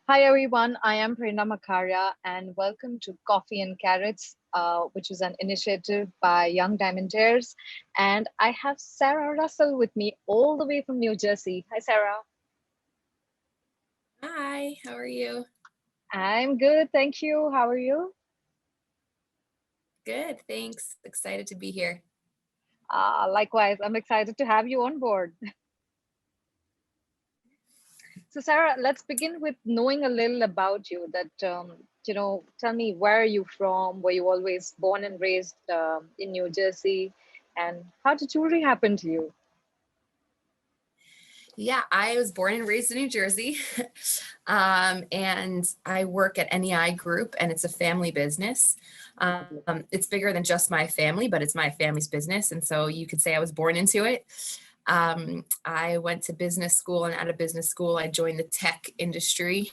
Hi everyone, I am Prernaa Makhariaa and welcome to Coffee and Carrots, which is an initiative by Young Diamantaires. And I have Sarah Russell with me all the way from New Jersey. Hi Sarah. Hi, how are you? I'm good, thank you. How are you? Good, thanks. Excited to be here. Likewise, I'm excited to have you on board. So Sarah, let's begin with knowing a little about you. Tell me, where are you from? Were you always born and raised in New Jersey? And how did jewelry happen to you? Yeah, I was born and raised in New Jersey, and I work at NEI Group, and it's a family business. It's bigger than just my family, but it's my family's business, and so you could say I was born into it. I went to business school, and out of business school, I joined the tech industry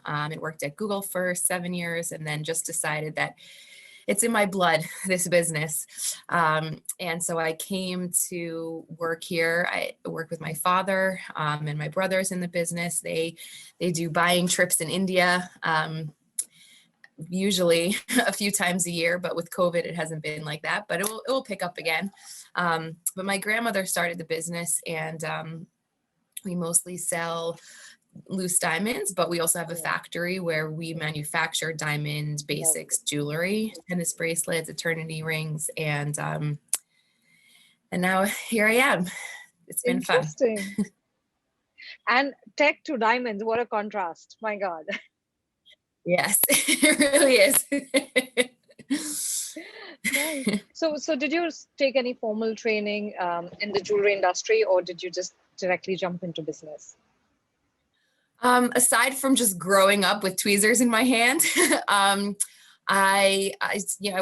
and worked at Google for 7 years, and then just decided that it's in my blood, this business. And so I came to work here. I work with my father and my brothers in the business. They do buying trips in India, usually a few times a year, but with COVID, it hasn't been like that, but it will pick up again. But my grandmother started the business, and we mostly sell loose diamonds, but we also have a factory where we manufacture diamond basics jewelry, tennis bracelets, eternity rings, and now here I am. It's been fun. Interesting. And tech to diamonds, what a contrast. My God. Yes, it really is. Nice. So did you take any formal training in the jewelry industry, or did you just directly jump into business? Aside from just growing up with tweezers in my hand, I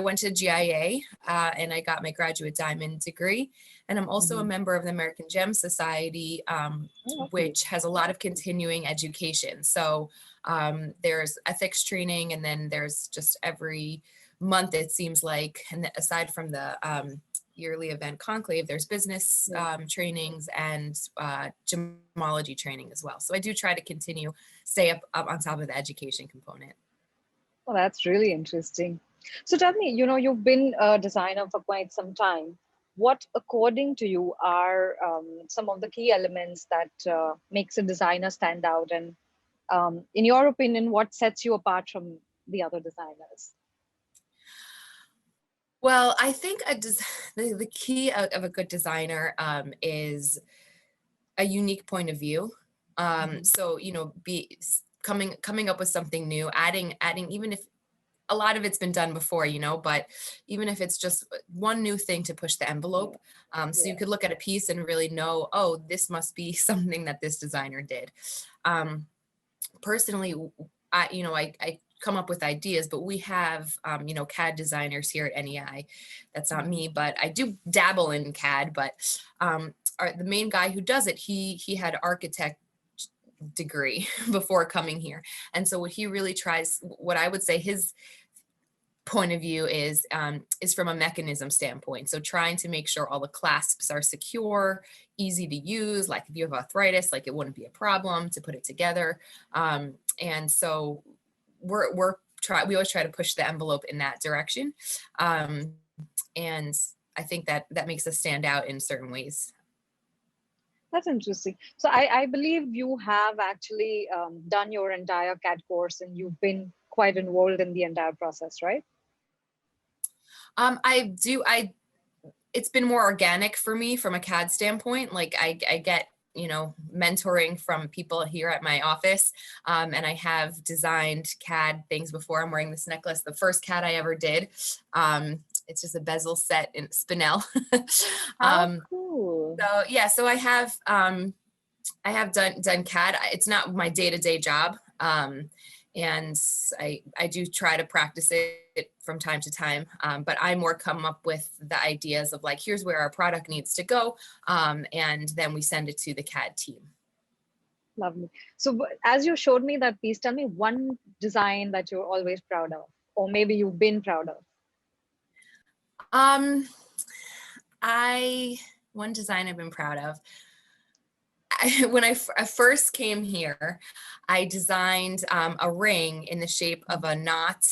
went to GIA and I got my graduate diamond degree. And I'm also a member of the American Gem Society, which has a lot of continuing education. So there's ethics training, and then there's just every month, it seems like, and aside from the yearly event conclave, there's business trainings and gemology training as well. So I do try to stay up on top of the education component. Well, that's really interesting. So tell me, you've been a designer for quite some time. What, according to you, are some of the key elements that makes a designer stand out? And in your opinion, what sets you apart from the other designers? Well, I think the key of a good designer is a unique point of view. So, coming up with something new, adding, even if a lot of it's been done before, but even if it's just one new thing to push the envelope. So you could look at a piece and really know, oh, this must be something that this designer did. Personally, I come up with ideas, but we have, CAD designers here at NEI. That's not me, but I do dabble in CAD, but the main guy who does it, he had architect degree before coming here. And so what he really tries, what I would say his point of view is from a mechanism standpoint. So trying to make sure all the clasps are secure, easy to use, like if you have arthritis, like it wouldn't be a problem to put it together. And so we always try to push the envelope in that direction. And I think that makes us stand out in certain ways. That's interesting. So I believe you have actually done your entire CAD course and you've been quite involved in the entire process, right? I do. It's been more organic for me from a CAD standpoint. Like I get, mentoring from people here at my office. And I have designed CAD things before. I'm wearing this necklace. The first CAD I ever did. It's just a bezel set in spinel. Cool. So yeah, so I have done CAD. It's not my day-to-day job. And I do try to practice it from time to time, but I more come up with the ideas of like, here's where our product needs to go, and then we send it to the CAD team. Lovely. So as you showed me that piece, tell me one design that you're always proud of, or maybe you've been proud of. One design I've been proud of. when I first came here, I designed a ring in the shape of a knot.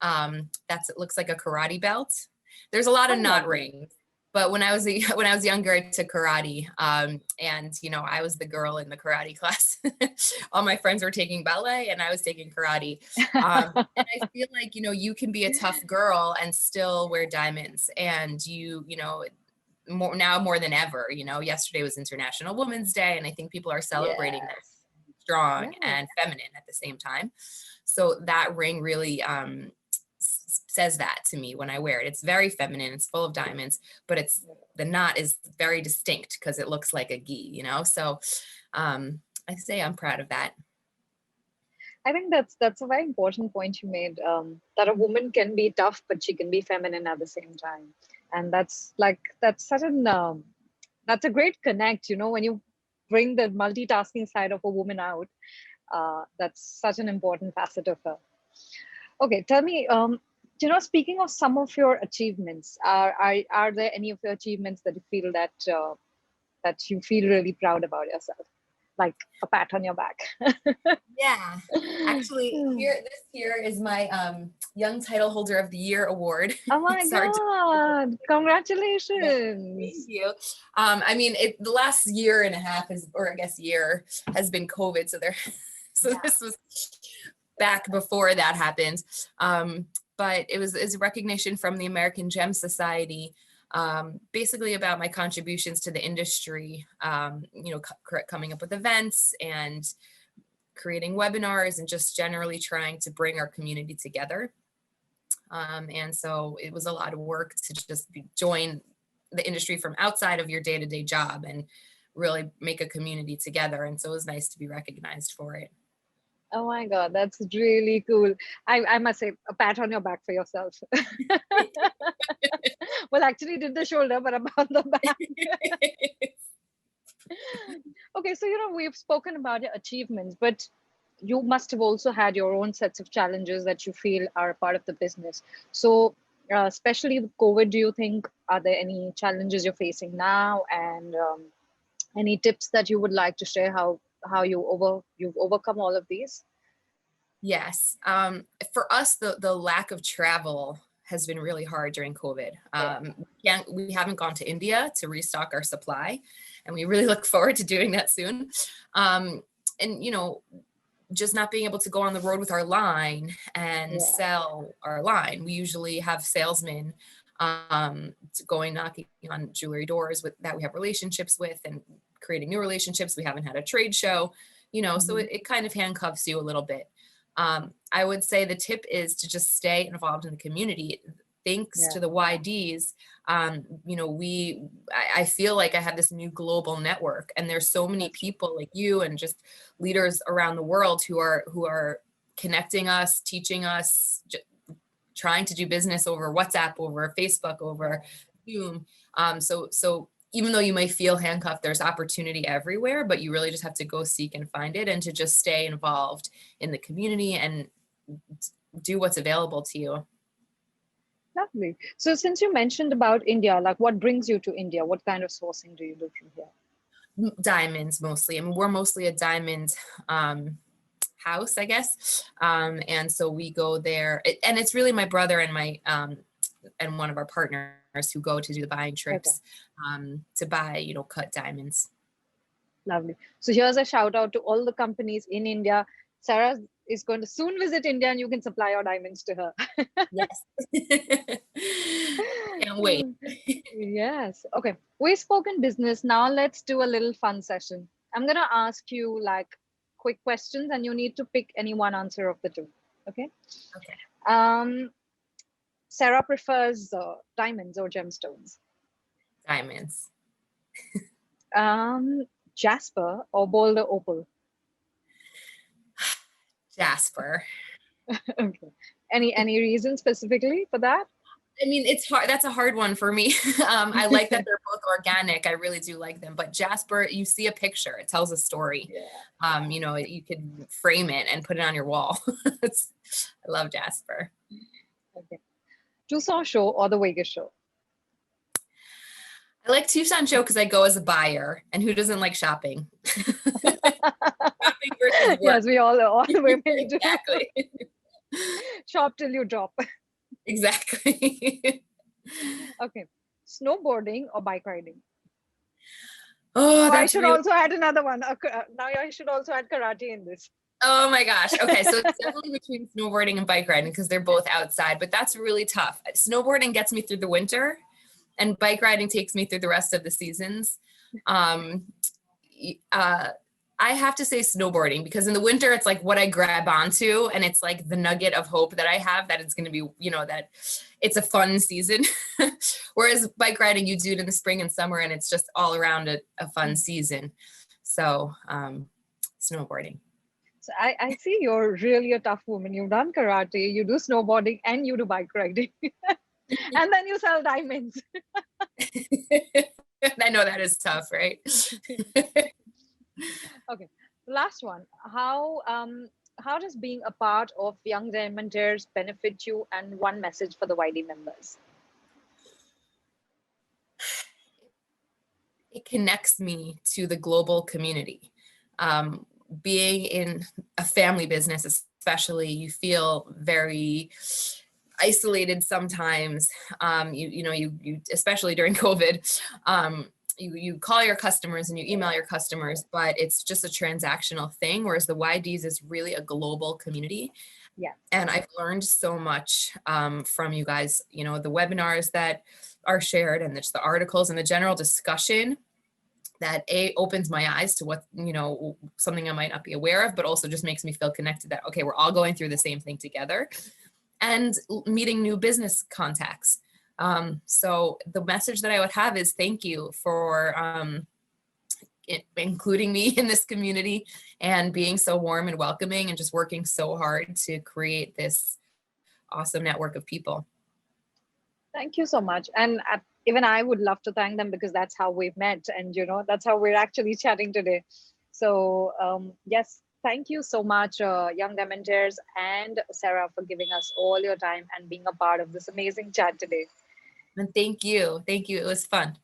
It looks like a karate belt. There's a lot of Oh, knot lovely. rings, but when I was when I was younger, I took karate, and I was the girl in the karate class. All my friends were taking ballet, and I was taking karate. And I feel like you can be a tough girl and still wear diamonds, and more than ever. Yesterday was International Women's Day, and I think people are celebrating that Yes. strong Yes. and feminine at the same time. So that ring really says that to me when I wear it. It's very feminine. It's full of diamonds, but the knot is very distinct because it looks like a gi. So I say I'm proud of that. I think that's a very important point you made. That a woman can be tough, but she can be feminine at the same time, and that's a great connect. When you bring the multitasking side of a woman out, that's such an important facet of her. Okay, tell me. Speaking of some of your achievements, are there any of your achievements that you feel that you feel really proud about yourself, like a pat on your back? Yeah, actually, this here is my Young Title Holder of the Year award. Oh my Sorry. God! Thank Congratulations. you. The last year and a half or I guess year has been COVID. So this was back before that happened. But it was a recognition from the American Gem Society, basically about my contributions to the industry, coming up with events and creating webinars and just generally trying to bring our community together. And so it was a lot of work to just join the industry from outside of your day-to-day job and really make a community together. And so it was nice to be recognized for it. Oh my God, that's really cool. I must say, a pat on your back for yourself. Well, actually, did the shoulder, but about the back. Okay, so we've spoken about your achievements, but you must have also had your own sets of challenges that you feel are a part of the business. So, especially with COVID, do you think are there any challenges you're facing now, and any tips that you would like to share how you've overcome all of these? Yes. For us, the lack of travel has been really hard during COVID. We haven't gone to India to restock our supply, and we really look forward to doing that soon. And just not being able to go on the road with our line and sell our line. We usually have salesmen going knocking on jewelry doors that we have relationships with and creating new relationships. We haven't had a trade show, so it kind of handcuffs you a little bit. I would say the tip is to just stay involved in the community. Thanks to the YDs, I feel like I have this new global network, and there's so many people like you and just leaders around the world who are connecting us, teaching us, trying to do business over WhatsApp, over Facebook, over Zoom. So even though you might feel handcuffed, there's opportunity everywhere, but you really just have to go seek and find it, and to just stay involved in the community and do what's available to you. Lovely. So since you mentioned about India, like what brings you to India? What kind of sourcing do you do from here? Diamonds mostly. I mean, we're mostly a diamond house, I guess. And so we go there, and it's really my brother and my and one of our partners who go to do the buying trips to buy, cut diamonds. Lovely. So here's a shout out to all the companies in India. Sarah is going to soon visit India, and you can supply your diamonds to her. Yes. Can't wait. Yes. Okay. We've spoken business. Now let's do a little fun session. I'm going to ask you like quick questions, and you need to pick any one answer of the two. Okay. Okay. Sarah prefers diamonds or gemstones? Diamonds. Jasper or Boulder Opal? Jasper. Okay. Any reason specifically for that? I mean, it's hard. That's a hard one for me. I like that they're both organic. I really do like them. But Jasper, you see a picture, it tells a story. You could frame it and put it on your wall. I love Jasper. Okay. Tucson show or the Vegas show? I like Tucson show because I go as a buyer, and who doesn't like shopping? Shopping versus work. Yes, we all women do. Exactly. Shop till you drop. Exactly. Okay. Snowboarding or bike riding? Oh, I that's should really, also add another one. Now I should also add karate in this. oh my gosh. Okay, so it's definitely between snowboarding and bike riding because they're both outside, but that's really tough. Snowboarding gets me through the winter, and bike riding takes me through the rest of the seasons. Um, I have to say snowboarding because in the winter it's like what I grab onto, and it's like the nugget of hope that I have that it's going to be, that it's a fun season. Whereas bike riding, you do it in the spring and summer, and it's just all around a fun season. So snowboarding. So I see you're really a tough woman. You've done karate, you do snowboarding, and you do bike riding. And then you sell diamonds. I know that is tough, right? Okay. Last one. How does being a part of Young Diamantaires benefit you, and one message for the YD members? It connects me to the global community. Being in a family business, especially, you feel very isolated sometimes. You especially during COVID, you call your customers and you email your customers, but it's just a transactional thing. Whereas the YDs is really a global community. Yeah. And I've learned so much from you guys, the webinars that are shared, and the articles and the general discussion that opens my eyes to what, something I might not be aware of, but also just makes me feel connected that, okay, we're all going through the same thing together, and meeting new business contacts. So the message that I would have is thank you for including me in this community and being so warm and welcoming and just working so hard to create this awesome network of people. Thank you so much. And even I would love to thank them because that's how we've met, and that's how we're actually chatting today. So yes, thank you so much, Young Diamantaires and Sarah, for giving us all your time and being a part of this amazing chat today. And thank you. It was fun.